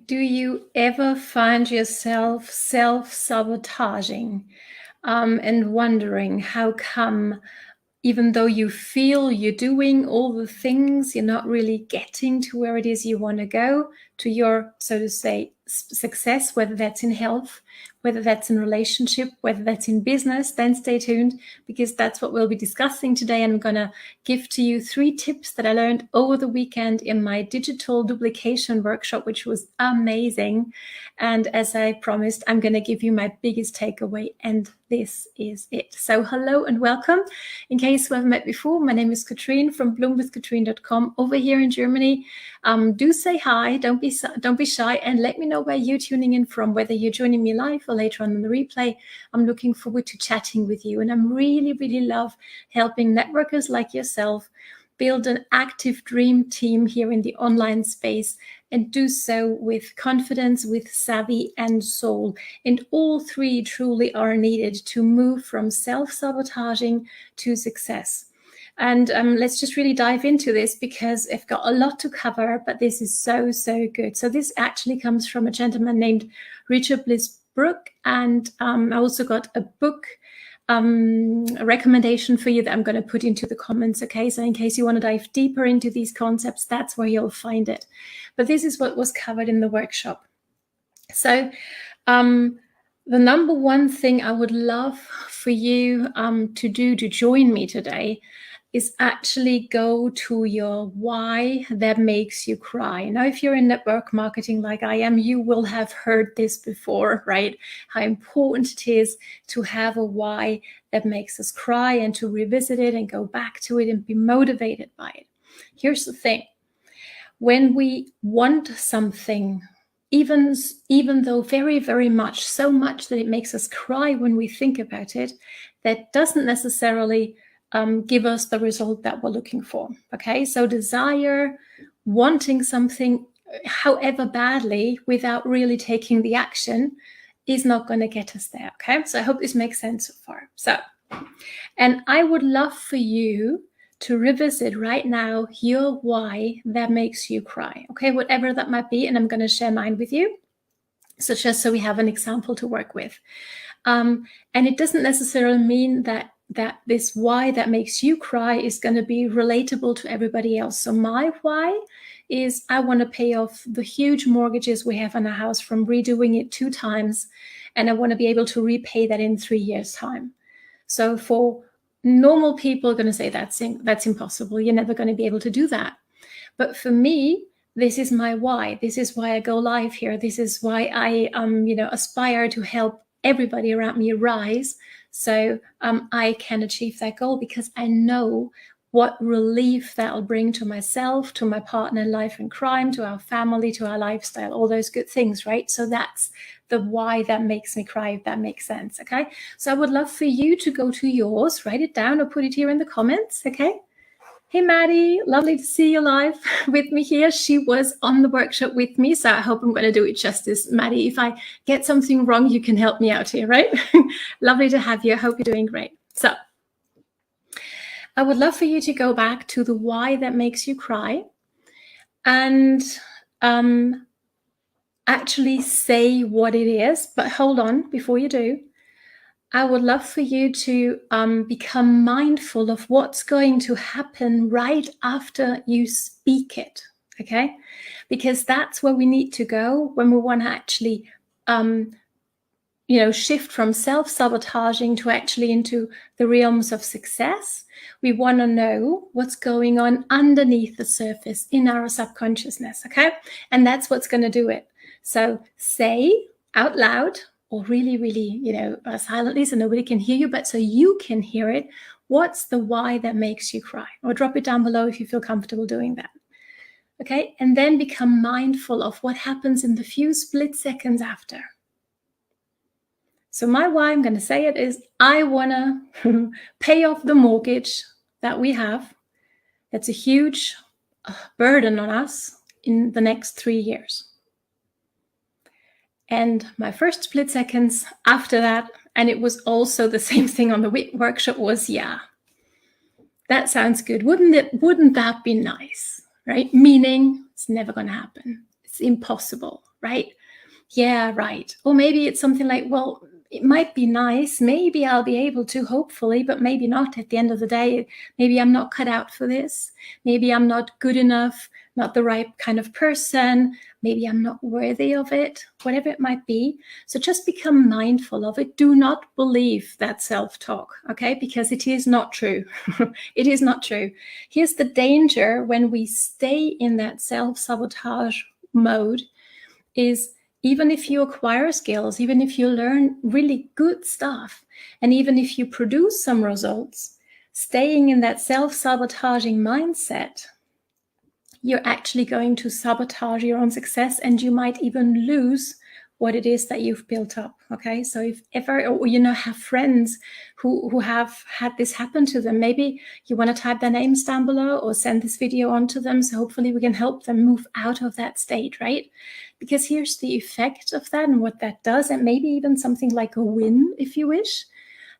Do you ever find yourself self-sabotaging and wondering how come, even though you feel you're doing all the things, you're not really getting to where it is you want to go, to your, so to say, success, whether that's in health, whether that's in relationship, whether that's in business? Then stay tuned, because that's what we'll be discussing today. I'm going to give to you 3 tips that I learned over the weekend in my digital duplication workshop, which was amazing. And as I promised, I'm going to give you my biggest takeaway, and this is it. So hello and welcome. In case we haven't met before, my name is Katrin from bloomwithkatrin.com over here in Germany. Do say hi, don't be shy, and let me know where you're tuning in from, whether you're joining me live or later on in the replay. I'm looking forward to chatting with you, and I'm really love helping networkers like yourself build an active dream team here in the online space, and do so with confidence, with savvy, and soul. And all 3 truly are needed to move from self-sabotaging to success. And let's just really dive into this, because I've got a lot to cover, but this is so good. So this actually comes from a gentleman named Richard Bliss Brooke, and I also got a book a recommendation for you that I'm going to put into the comments. Okay, so in case you want to dive deeper into these concepts, that's where you'll find it. But this is what was covered in the workshop. So the number 1 thing I would love for you to do to join me today is actually go to your why that makes you cry. Now, if you're in network marketing like I am, you will have heard this before, right? How important it is to have a why that makes us cry, and to revisit it and go back to it and be motivated by it. Here's the thing. When we want something, even though very much, so much that it makes us cry when we think about it, that doesn't necessarily give us the result that we're looking for. Okay, so desire, wanting something however badly without really taking the action is not going to get us there. Okay, so I hope this makes sense so far. So, and I would love for you to revisit right now your why that makes you cry. Okay, whatever that might be, and I'm going to share mine with you. So just so we have an example to work with. And it doesn't necessarily mean that this why that makes you cry is going to be relatable to everybody else. So my why is I want to pay off the huge mortgages we have on our house from redoing it 2 times, and I want to be able to repay that in 3 years' time. So for normal people are going to say that's impossible. You're never going to be able to do that. But for me, this is my why. This is why I go live here. This is why I aspire to help everybody around me rise, so I can achieve that goal, because I know what relief that'll bring to myself, to my partner in life and crime, to our family, to our lifestyle, all those good things, right? So that's the why that makes me cry, if that makes sense. Okay, so I would love for you to go to yours, write it down, or put it here in the comments. Okay. Hey, Maddie, lovely to see you live with me here. She was on the workshop with me, so I hope I'm going to do it justice. Maddie, if I get something wrong, you can help me out here, right? Lovely to have you. I hope you're doing great. So I would love for you to go back to the why that makes you cry, and actually say what it is. But hold on, before you do, I would love for you to become mindful of what's going to happen right after you speak it, okay? Because that's where we need to go when we want to actually, shift from self-sabotaging to actually into the realms of success. We want to know what's going on underneath the surface in our subconsciousness, okay? And that's what's going to do it. So say out loud, or really, silently, so nobody can hear you, but so you can hear it. What's the why that makes you cry? Or drop it down below if you feel comfortable doing that. Okay, and then become mindful of what happens in the few split seconds after. So my why, I'm going to say it, is I want to pay off the mortgage that we have. That's a huge burden on us in the next 3 years. And my first split seconds after that, and it was also the same thing on the workshop, was, yeah, that sounds good. Wouldn't that be nice, right? Meaning it's never going to happen. It's impossible, right? Yeah, right. Or maybe it's something like, well, it might be nice. Maybe I'll be able to, hopefully, but maybe not at the end of the day. Maybe I'm not cut out for this. Maybe I'm not good enough, not the right kind of person. Maybe I'm not worthy of it, whatever it might be. So just become mindful of it. Do not believe that self-talk, okay? Because it is not true. It is not true. Here's the danger when we stay in that self-sabotage mode is, even if you acquire skills, even if you learn really good stuff, and even if you produce some results, staying in that self-sabotaging mindset, you're actually going to sabotage your own success, and you might even lose what it is that you've built up. Okay, so if ever, or have friends who have had this happen to them, maybe you want to type their names down below or send this video on to them, so hopefully we can help them move out of that state, right? Because here's the effect of that and what that does, and maybe even something like a win, if you wish,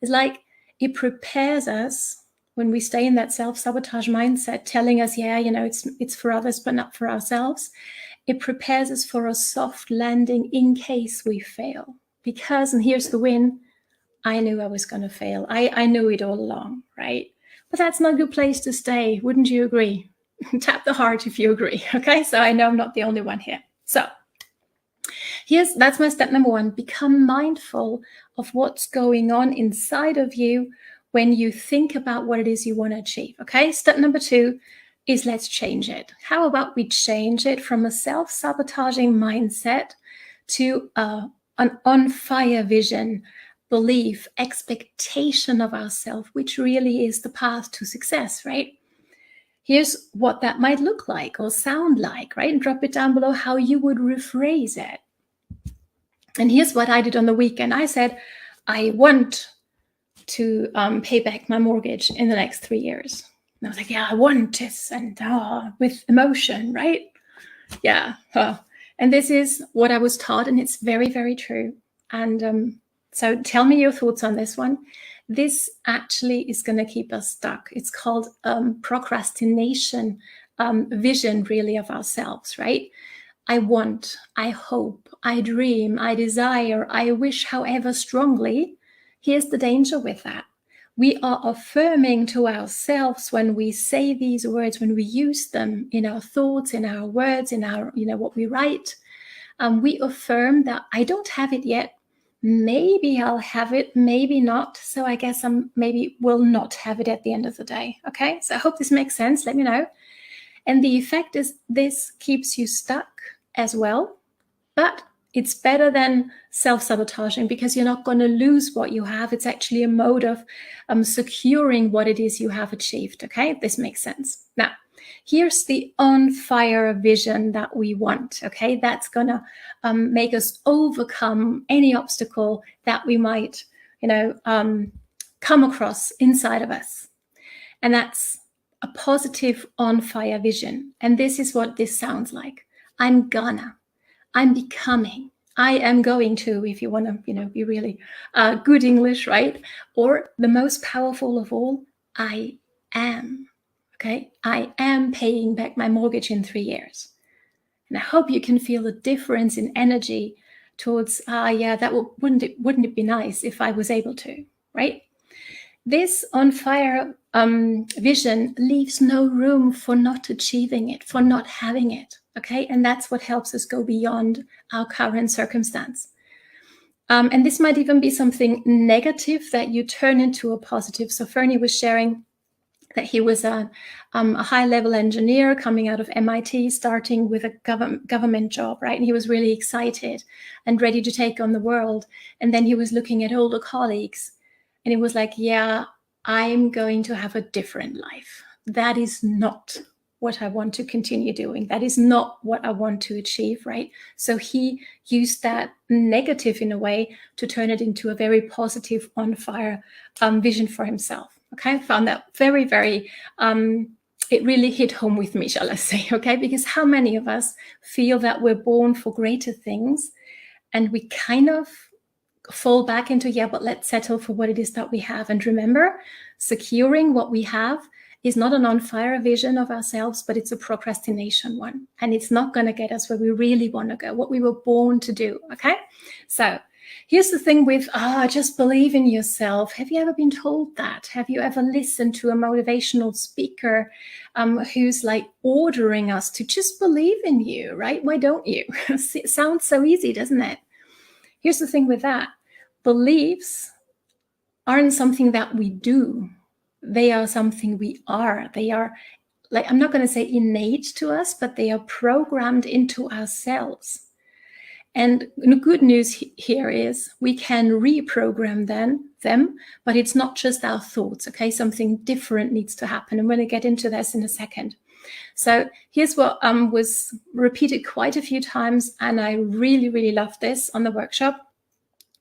is like it prepares us when we stay in that self-sabotage mindset, telling us, yeah, it's for others, but not for ourselves. It prepares us for a soft landing in case we fail. Because, and here's the win, I knew I was going to fail. I knew it all along, right? But that's not a good place to stay. Wouldn't you agree? Tap the heart if you agree, okay? So I know I'm not the only one here. So that's my step number 1. Become mindful of what's going on inside of you when you think about what it is you want to achieve, okay? Step number 2 is let's change it. How about we change it from a self-sabotaging mindset to an on-fire vision, belief, expectation of ourselves, which really is the path to success, right? Here's what that might look like or sound like, right? And drop it down below how you would rephrase it. And here's what I did on the weekend. I said, I want to pay back my mortgage in the next 3 years. And I was like, yeah, I want this, and with emotion, right? Yeah. And this is what I was taught, and it's very, very true. And so tell me your thoughts on this one. This actually is going to keep us stuck. It's called procrastination vision, really, of ourselves, right? I want, I hope, I dream, I desire, I wish, however strongly. Here's the danger with that. We are affirming to ourselves when we say these words, when we use them in our thoughts, in our words, in our, what we write. We affirm that I don't have it yet. Maybe I'll have it, maybe not. So I guess maybe will not have it at the end of the day. Okay, so I hope this makes sense. Let me know. And the effect is this keeps you stuck as well, but it's better than self-sabotaging because you're not going to lose what you have. It's actually a mode of securing what it is you have achieved. Okay, this makes sense. Now, here's the on-fire vision that we want. Okay, that's going to make us overcome any obstacle that we might, come across inside of us. And that's a positive on-fire vision. And this is what this sounds like. I'm becoming, I am going to, if you want to, be really good English, right? Or the most powerful of all, I am, okay? I am paying back my mortgage in 3 years. And I hope you can feel the difference in energy towards, wouldn't it be nice if I was able to, right? This on-fire vision leaves no room for not achieving it, for not having it, okay? And that's what helps us go beyond our current circumstance. And this might even be something negative that you turn into a positive. So Fernie was sharing that he was a high-level engineer coming out of MIT, starting with a government job, right? And he was really excited and ready to take on the world. And then he was looking at older colleagues, and it was like, yeah, I'm going to have a different life. That is not what I want to continue doing. That is not what I want to achieve, right? So he used that negative in a way to turn it into a very positive on-fire vision for himself. Okay, I found that very, very, it really hit home with me, shall I say, okay? Because how many of us feel that we're born for greater things, and we kind of fall back into, yeah, but let's settle for what it is that we have. And remember, securing what we have is not an on-fire vision of ourselves, but it's a procrastination one. And it's not going to get us where we really want to go, what we were born to do, okay? So here's the thing with, just believe in yourself. Have you ever been told that? Have you ever listened to a motivational speaker who's like ordering us to just believe in you, right? Why don't you? It sounds so easy, doesn't it? Here's the thing with that. Beliefs aren't something that we do. They are something we are. They are, like, I'm not going to say innate to us, but they are programmed into ourselves. And the good news here is we can reprogram them, but it's not just our thoughts, okay? Something different needs to happen. I'm going to get into this in a second. So here's what was repeated quite a few times, and I really, really loved this on the workshop.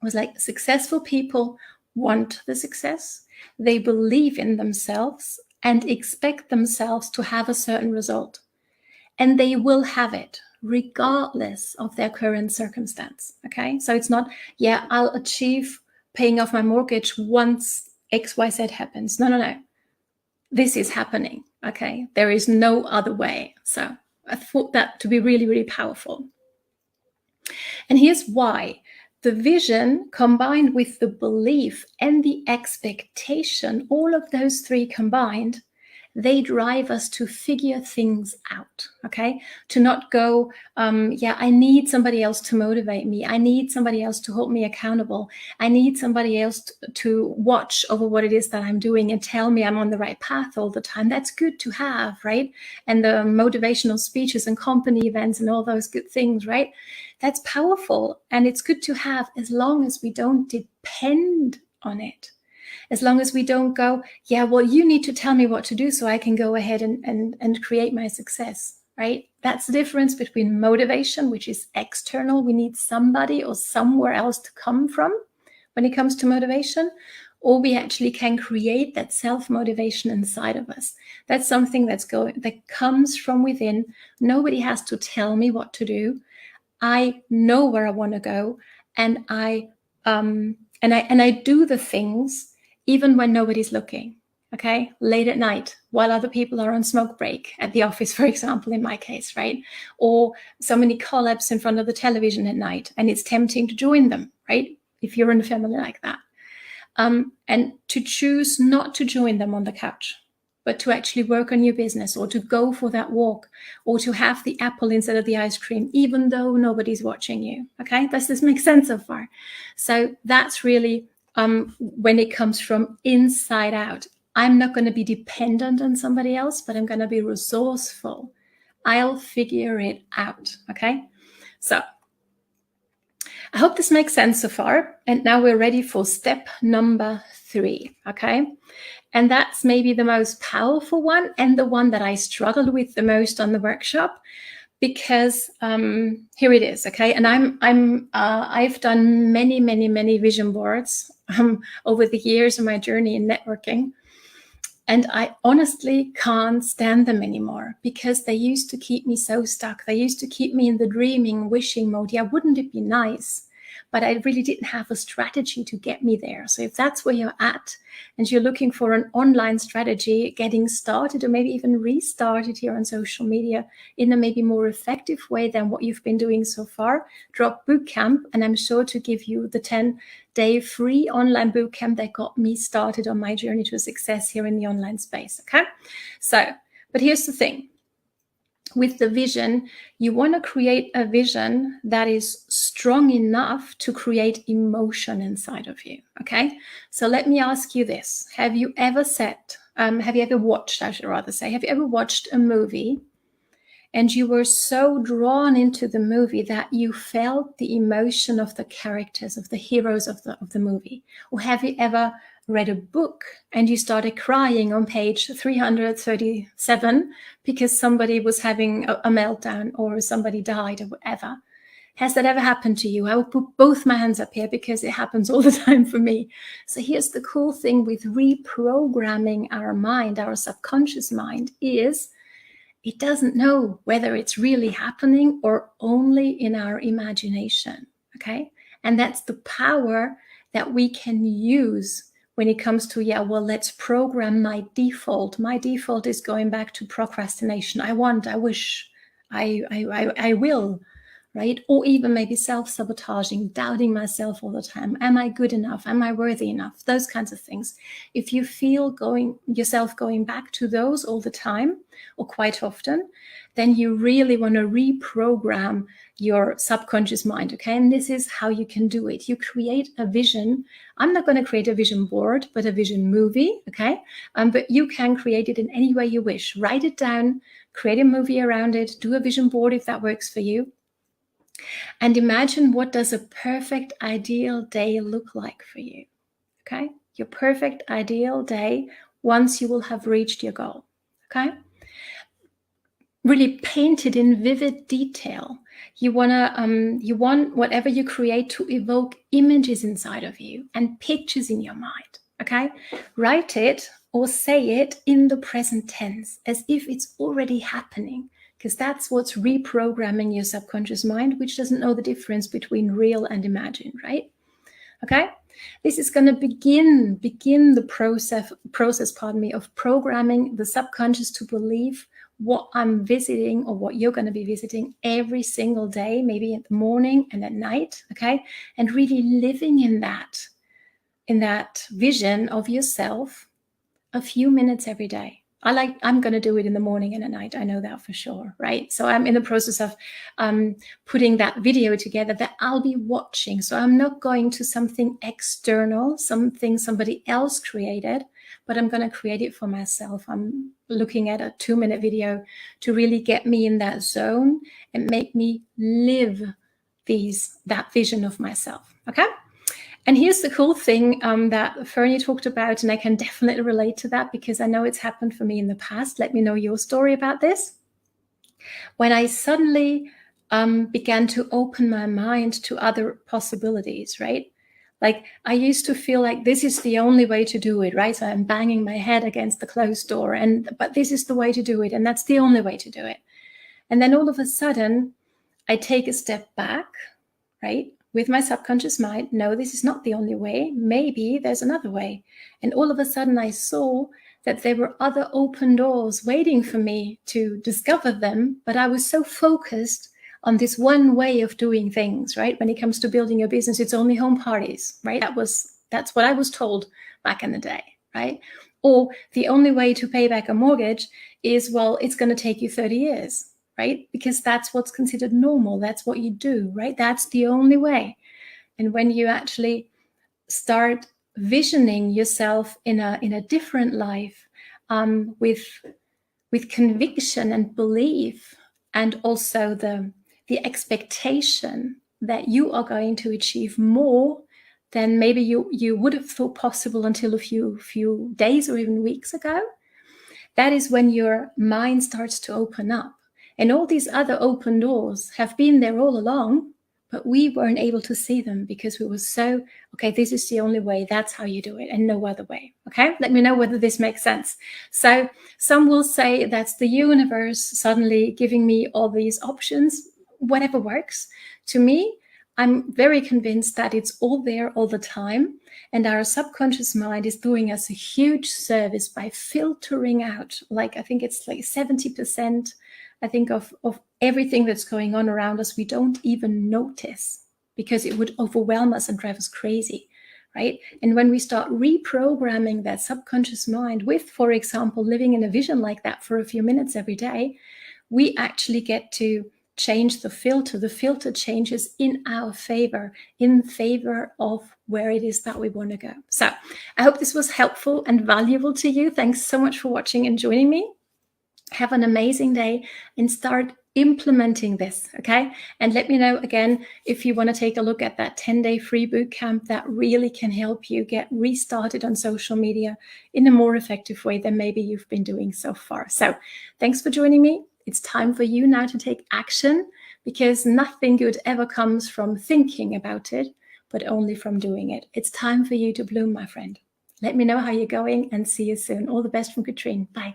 It was like, successful people want the success. They believe in themselves and expect themselves to have a certain result. And they will have it regardless of their current circumstance, okay? So it's not, yeah, I'll achieve paying off my mortgage once XYZ happens. No. This is happening, okay? There is no other way. So I thought that to be really, really powerful. And here's why. The vision combined with the belief and the expectation, all of those three combined, they drive us to figure things out, okay? To not go, I need somebody else to motivate me. I need somebody else to hold me accountable. I need somebody else to watch over what it is that I'm doing and tell me I'm on the right path all the time. That's good to have, right? And the motivational speeches and company events and all those good things, right? That's powerful. And it's good to have as long as we don't depend on it. As long as we don't go, yeah, well, you need to tell me what to do so I can go ahead and create my success, right? That's the difference between motivation, which is external. We need somebody or somewhere else to come from when it comes to motivation, or we actually can create that self-motivation inside of us. That's something that comes from within. Nobody has to tell me what to do. I know where I want to go, and I do the things even when nobody's looking, okay? Late at night, while other people are on smoke break at the office, for example, in my case, right? Or somebody collapses in front of the television at night, and it's tempting to join them, right? If you're in a family like that. And to choose not to join them on the couch, but to actually work on your business, or to go for that walk, or to have the apple instead of the ice cream, even though nobody's watching you, okay? Does this make sense so far? So that's really when it comes from inside out. I'm not going to be dependent on somebody else, but I'm going to be resourceful. I'll figure it out, okay? So I hope this makes sense so far. And now we're ready for step number 3, okay? And that's maybe the most powerful one, and the one that I struggled with the most on the workshop, because here it is, okay? And I've done many vision boards over the years of my journey in networking, and I honestly can't stand them anymore, because they used to keep me so stuck. They used to keep me in the dreaming, wishing mode. Yeah, wouldn't it be nice? But I really didn't have a strategy to get me there. So if that's where you're at and you're looking for an online strategy, getting started or maybe even restarted here on social media in a maybe more effective way than what you've been doing so far, drop bootcamp, and I'm sure to give you the 10-day free online bootcamp that got me started on my journey to success here in the online space, okay? So, but here's the thing. With the vision, you want to create a vision that is strong enough to create emotion inside of you, okay? So let me ask you this. Have you ever watched a movie and you were so drawn into the movie that you felt the emotion of the characters, of the heroes of the movie? Or have you ever read a book and you started crying on page 337 because somebody was having a meltdown or somebody died or whatever? Has that ever happened to you? I will put both my hands up here because it happens all the time for me. So here's the cool thing with reprogramming our mind, our subconscious mind, is it doesn't know whether it's really happening or only in our imagination, okay? And that's the power that we can use when it comes to, yeah, well, let's program my default. My default is going back to procrastination. I want, I wish, I will, right? Or even maybe self-sabotaging, doubting myself all the time. Am I good enough? Am I worthy enough? Those kinds of things. If you feel yourself going back to those all the time or quite often, then you really want to reprogram your subconscious mind, okay? And this is how you can do it. You create a vision. I'm not going to create a vision board, but a vision movie, okay? But you can create it in any way you wish. Write it down, create a movie around it, do a vision board if that works for you. And imagine, what does a perfect ideal day look like for you, okay? Your perfect ideal day once you will have reached your goal, okay? Really paint it in vivid detail. You want whatever you create to evoke images inside of you and pictures in your mind, okay? Write it or say it in the present tense as if it's already happening, because that's what's reprogramming your subconscious mind, which doesn't know the difference between real and imagined, right? Okay? This is going to begin the process, of programming the subconscious to believe what I'm visiting, or what you're going to be visiting every single day, maybe in the morning and at night, okay? And really living in that vision of yourself a few minutes every day. I'm going to do it in the morning and at night. I know that for sure, right? So I'm in the process of putting that video together that I'll be watching. So I'm not going to something external, something somebody else created, but I'm going to create it for myself. I'm looking at a 2-minute video to really get me in that zone and make me live that vision of myself, okay? And here's the cool thing that Fernie talked about, and I can definitely relate to that because I know it's happened for me in the past. Let me know your story about this. When I suddenly began to open my mind to other possibilities, right? Like, I used to feel like this is the only way to do it, right? So I'm banging my head against the closed door, but this is the way to do it, and that's the only way to do it. And then all of a sudden, I take a step back, right? With my subconscious mind, no, this is not the only way. Maybe there's another way. And all of a sudden I saw that there were other open doors waiting for me to discover them. But I was so focused on this one way of doing things, right? When it comes to building a business, it's only home parties, right? That's what I was told back in the day, right? Or the only way to pay back a mortgage is, well, it's going to take you 30 years. Right? Because that's what's considered normal. That's what you do, right? That's the only way. And when you actually start visioning yourself in a different life, with conviction and belief, and also the expectation that you are going to achieve more than maybe you would have thought possible until a few days or even weeks ago, that is when your mind starts to open up. And all these other open doors have been there all along, but we weren't able to see them because we were so, okay, this is the only way. That's how you do it and no other way. Okay, let me know whether this makes sense. So some will say that's the universe suddenly giving me all these options, whatever works. To me, I'm very convinced that it's all there all the time. And our subconscious mind is doing us a huge service by filtering out, like, I think it's like 70%, I think, of everything that's going on around us we don't even notice, because it would overwhelm us and drive us crazy, right? And when we start reprogramming that subconscious mind with, for example, living in a vision like that for a few minutes every day, we actually get to change the filter. The filter changes in our favor, in favor of where it is that we want to go. So I hope this was helpful and valuable to you. Thanks so much for watching and joining me. Have an amazing day and start implementing this, okay? And let me know again if you want to take a look at that 10-day free bootcamp that really can help you get restarted on social media in a more effective way than maybe you've been doing so far. So thanks for joining me. It's time for you now to take action, because nothing good ever comes from thinking about it, but only from doing it. It's time for you to bloom, my friend. Let me know how you're going and see you soon. All the best from Katrin. Bye.